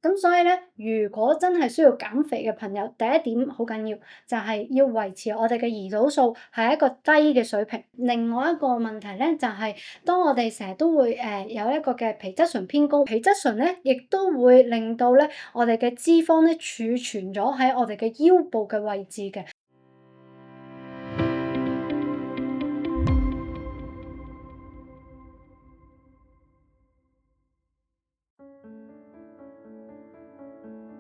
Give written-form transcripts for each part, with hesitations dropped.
咁所以咧，如果真係需要減肥嘅朋友，第一點好緊要，就係要維持我哋嘅胰島素係一個低嘅水平。另外一個問題咧，就係當我哋成日都會有一個嘅皮質醇偏高，皮質醇咧亦都會令到咧我哋嘅脂肪咧儲存咗喺我哋嘅腰部嘅位置嘅。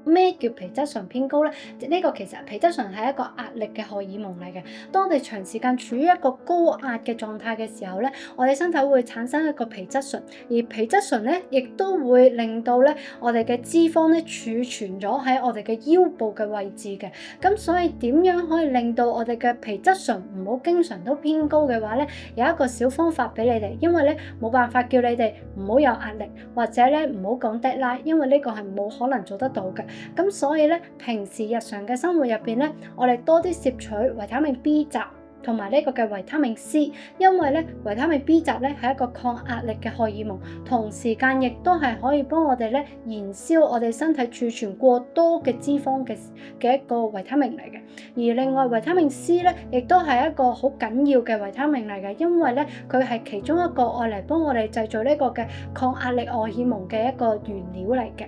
咩叫皮質醇偏高咧？呢個其實皮質醇係一個壓力嘅荷爾蒙嚟嘅。當我哋長時間處於一個高壓嘅狀態嘅時候咧，我哋身體會產生一個皮質醇，而皮質醇咧亦都會令到咧我哋嘅脂肪咧儲存咗喺我哋嘅腰部嘅位置嘅。咁所以點樣可以令到我哋嘅皮質醇唔好經常都偏高嘅話咧，有一個小方法俾你哋，因為咧冇辦法叫你哋唔好有壓力，或者咧唔好講 deadline，因為呢個係冇可能做得到嘅。咁所以咧，平時日常嘅生活入邊咧，我哋多啲攝取維他命 B 集同埋呢個嘅維他命 C，因為咧維他命 B 集咧係一個抗壓力嘅荷爾蒙，同時間亦都係可以幫我哋咧燃燒我哋身體儲存過多嘅脂肪嘅一個維他命嚟嘅。而另外維他命 C 咧，亦都係一個好緊要嘅維他命嚟嘅，因為咧佢係其中一個愛嚟幫我哋製造呢個嘅抗壓力荷爾蒙嘅一個原料嚟嘅。